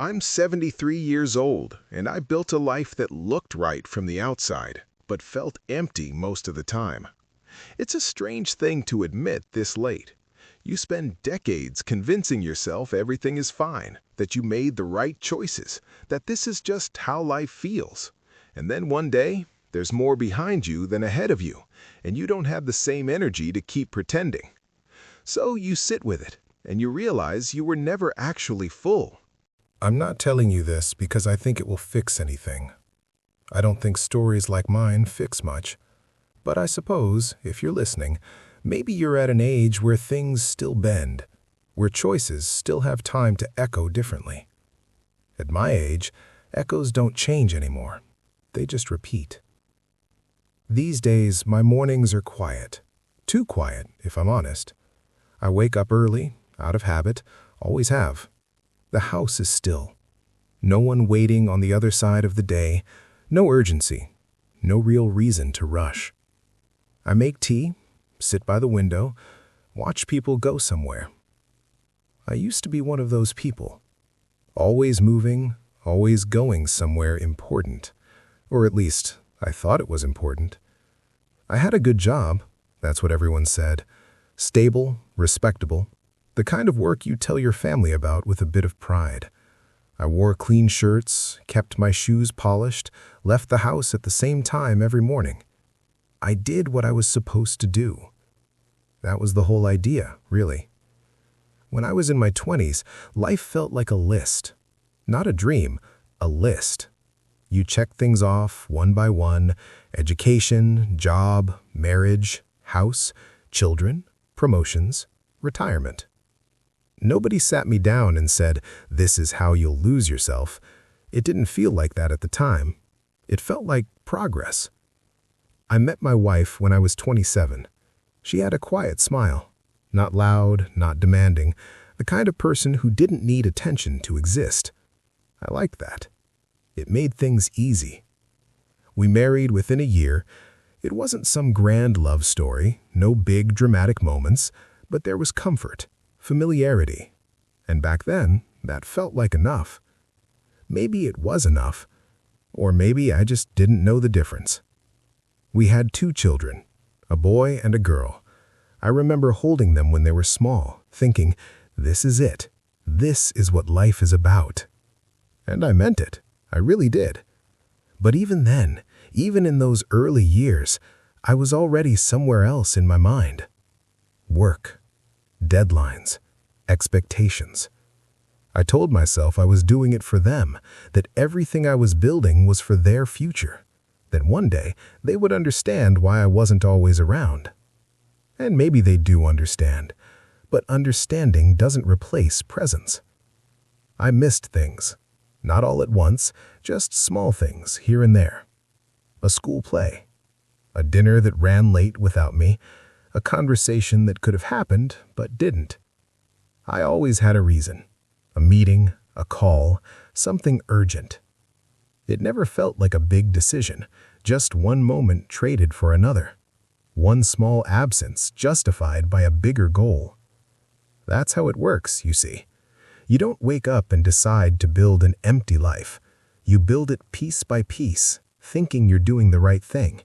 I'm 73 years old, and I built a life that looked right from the outside, but felt empty most of the time. It's a strange thing to admit this late. You spend decades convincing yourself everything is fine, that you made the right choices, that this is just how life feels. And then one day, there's more behind you than ahead of you, and you don't have the same energy to keep pretending. So you sit with it, and you realize you were never actually full. I'm not telling you this because I think it will fix anything. I don't think stories like mine fix much. But I suppose, if you're listening, maybe you're at an age where things still bend, where choices still have time to echo differently. At my age, echoes don't change anymore. They just repeat. These days, my mornings are quiet. Too quiet, if I'm honest. I wake up early, out of habit, always have. The house is still. No one waiting on the other side of the day, no urgency, no real reason to rush. I make tea, sit by the window, watch people go somewhere. I used to be one of those people. Always moving, always going somewhere important. Or at least, I thought it was important. I had a good job, that's what everyone said. Stable, respectable. The kind of work you tell your family about with a bit of pride. I wore clean shirts, kept my shoes polished, left the house at the same time every morning. I did what I was supposed to do. That was the whole idea, really. When I was in my 20s, life felt like a list. Not a dream, a list. You check things off one by one: education, job, marriage, house, children, promotions, retirement. Nobody sat me down and said, "This is how you'll lose yourself." It didn't feel like that at the time. It felt like progress. I met my wife when I was 27. She had a quiet smile. Not loud, not demanding. The kind of person who didn't need attention to exist. I liked that. It made things easy. We married within a year. It wasn't some grand love story, no big dramatic moments, but there was comfort. Familiarity. And back then, that felt like enough. Maybe it was enough. Or maybe I just didn't know the difference. We had 2 children, a boy and a girl. I remember holding them when they were small, thinking, this is it. This is what life is about. And I meant it. I really did. But even then, even in those early years, I was already somewhere else in my mind. Work. Deadlines, expectations. I told myself I was doing it for them, that everything I was building was for their future, that one day they would understand why I wasn't always around. And maybe they do understand, but understanding doesn't replace presence. I missed things, not all at once, just small things here and there. A school play, a dinner that ran late without me, a conversation that could have happened, but didn't. I always had a reason. A meeting, a call, something urgent. It never felt like a big decision, just one moment traded for another. One small absence justified by a bigger goal. That's how it works, you see. You don't wake up and decide to build an empty life. You build it piece by piece, thinking you're doing the right thing.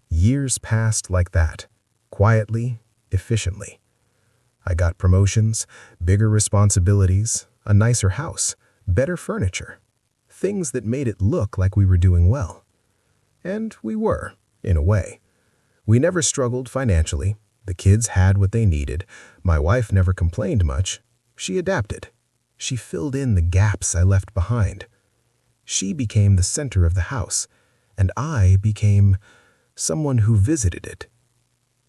Years passed like that. Quietly, efficiently. I got promotions, bigger responsibilities, a nicer house, better furniture. Things that made it look like we were doing well. And we were, in a way. We never struggled financially. The kids had what they needed. My wife never complained much. She adapted. She filled in the gaps I left behind. She became the center of the house, and I became someone who visited it.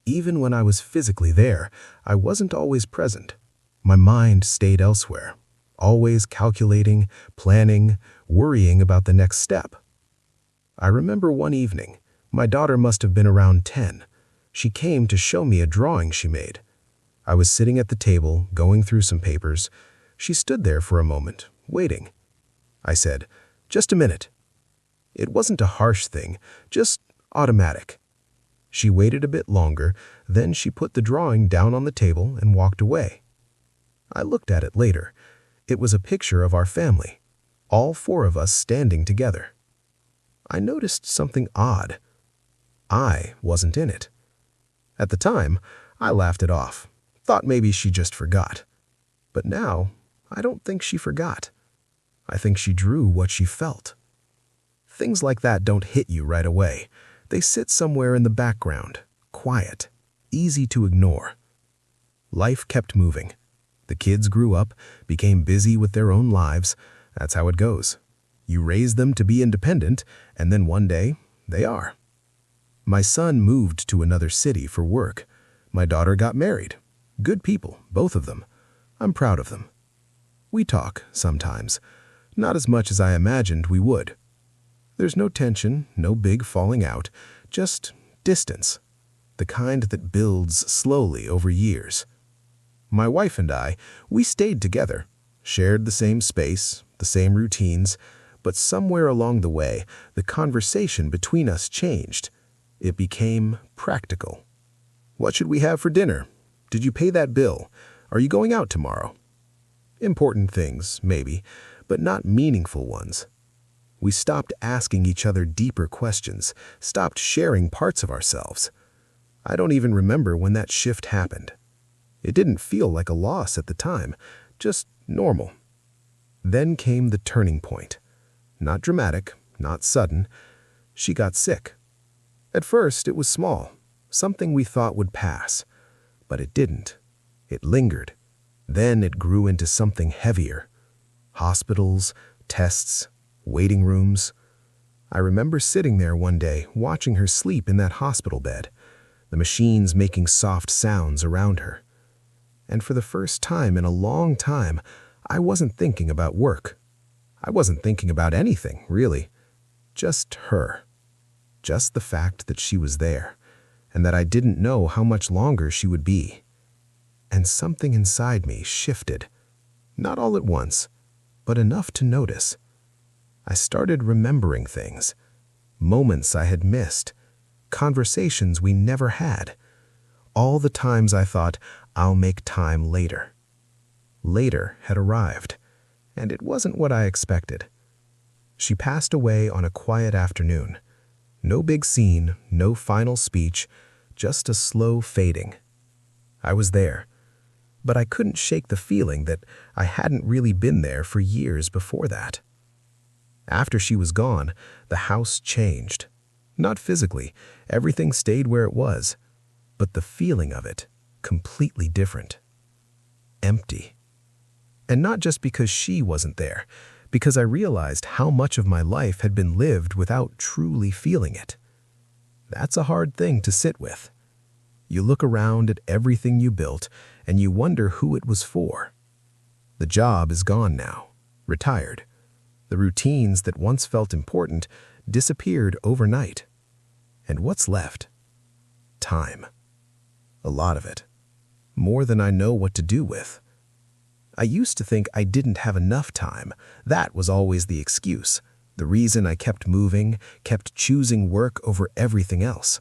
Even when I was physically there, I wasn't always present. My mind stayed elsewhere, always calculating, planning, worrying about the next step. I remember one evening, my daughter must have been around 10. She came to show me a drawing she made. I was sitting at the table, going through some papers. She stood there for a moment, waiting. I said, "Just a minute." It wasn't a harsh thing, just automatic. She waited a bit longer, then she put the drawing down on the table and walked away. I looked at it later. It was a picture of our family, all four of us standing together. I noticed something odd. I wasn't in it. At the time, I laughed it off, thought maybe she just forgot. But now, I don't think she forgot. I think she drew what she felt. Things like that don't hit you right away. They sit somewhere in the background, quiet, easy to ignore. Life kept moving. The kids grew up, became busy with their own lives. That's how it goes. You raise them to be independent, and then one day, they are. My son moved to another city for work. My daughter got married. Good people, both of them. I'm proud of them. We talk, sometimes. Not as much as I imagined we would. There's no tension, no big falling out, just distance. The kind that builds slowly over years. My wife and I, we stayed together, shared the same space, the same routines, but somewhere along the way, the conversation between us changed. It became practical. What should we have for dinner? Did you pay that bill? Are you going out tomorrow? Important things, maybe, but not meaningful ones. We stopped asking each other deeper questions, stopped sharing parts of ourselves. I don't even remember when that shift happened. It didn't feel like a loss at the time, just normal. Then came the turning point. Not dramatic, not sudden. She got sick. At first, it was small, something we thought would pass. But it didn't. It lingered. Then it grew into something heavier. Hospitals, tests, waiting rooms. I remember sitting there one day, watching her sleep in that hospital bed, the machines making soft sounds around her. And for the first time in a long time, I wasn't thinking about work. I wasn't thinking about anything, really. Just her. Just the fact that she was there, and that I didn't know how much longer she would be. And something inside me shifted. Not all at once, but enough to notice. I started remembering things, moments I had missed, conversations we never had. All the times I thought, I'll make time later. Later had arrived, and it wasn't what I expected. She passed away on a quiet afternoon. No big scene, no final speech, just a slow fading. I was there, but I couldn't shake the feeling that I hadn't really been there for years before that. After she was gone, the house changed. Not physically, everything stayed where it was, but the feeling of it, completely different. Empty. And not just because she wasn't there, because I realized how much of my life had been lived without truly feeling it. That's a hard thing to sit with. You look around at everything you built, and you wonder who it was for. The job is gone now, retired. The routines that once felt important disappeared overnight. And what's left? Time. A lot of it. More than I know what to do with. I used to think I didn't have enough time. That was always the excuse. The reason I kept moving, kept choosing work over everything else.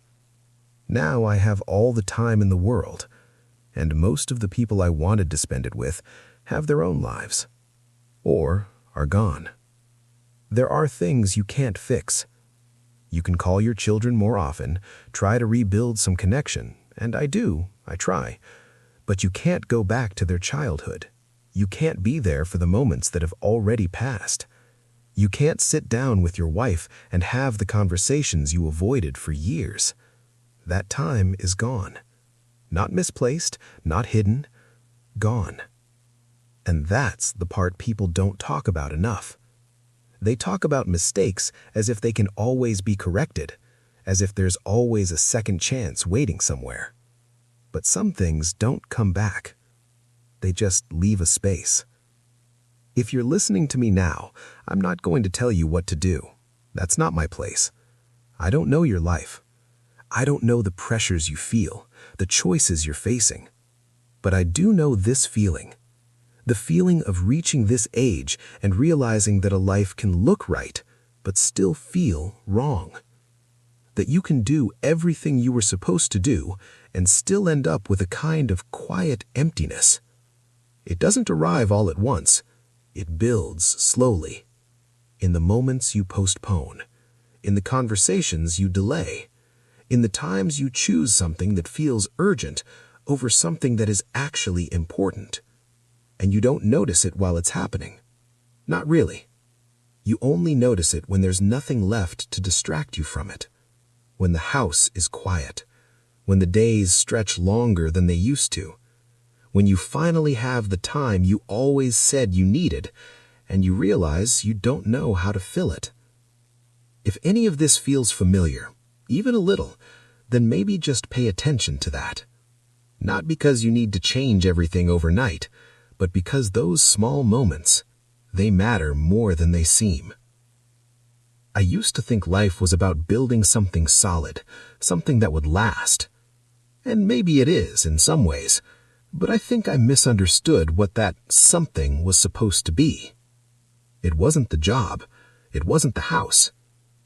Now I have all the time in the world, and most of the people I wanted to spend it with have their own lives. Or are gone. There are things you can't fix. You can call your children more often, try to rebuild some connection, and I try. But you can't go back to their childhood. You can't be there for the moments that have already passed. You can't sit down with your wife and have the conversations you avoided for years. That time is gone. Not misplaced, not hidden, gone. And that's the part people don't talk about enough. They talk about mistakes as if they can always be corrected, as if there's always a second chance waiting somewhere. But some things don't come back. They just leave a space. If you're listening to me now, I'm not going to tell you what to do. That's not my place. I don't know your life. I don't know the pressures you feel, the choices you're facing. But I do know this feeling. The feeling of reaching this age and realizing that a life can look right, but still feel wrong. That you can do everything you were supposed to do and still end up with a kind of quiet emptiness. It doesn't arrive all at once. It builds slowly. In the moments you postpone, in the conversations you delay, in the times you choose something that feels urgent over something that is actually important. And you don't notice it while it's happening. Not really. You only notice it when there's nothing left to distract you from it. When the house is quiet. When the days stretch longer than they used to. When you finally have the time you always said you needed, and you realize you don't know how to fill it. If any of this feels familiar, even a little, then maybe just pay attention to that. Not because you need to change everything overnight, but because those small moments, they matter more than they seem. I used to think life was about building something solid, something that would last. And maybe it is in some ways, but I think I misunderstood what that something was supposed to be. It wasn't the job. It wasn't the house.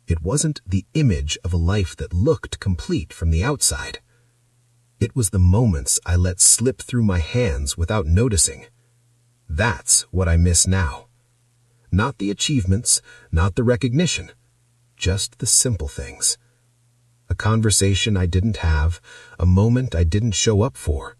It wasn't the image of a life that looked complete from the outside. It was the moments I let slip through my hands without noticing. That's what I miss now. Not the achievements, not the recognition, just the simple things. A conversation I didn't have, a moment I didn't show up for,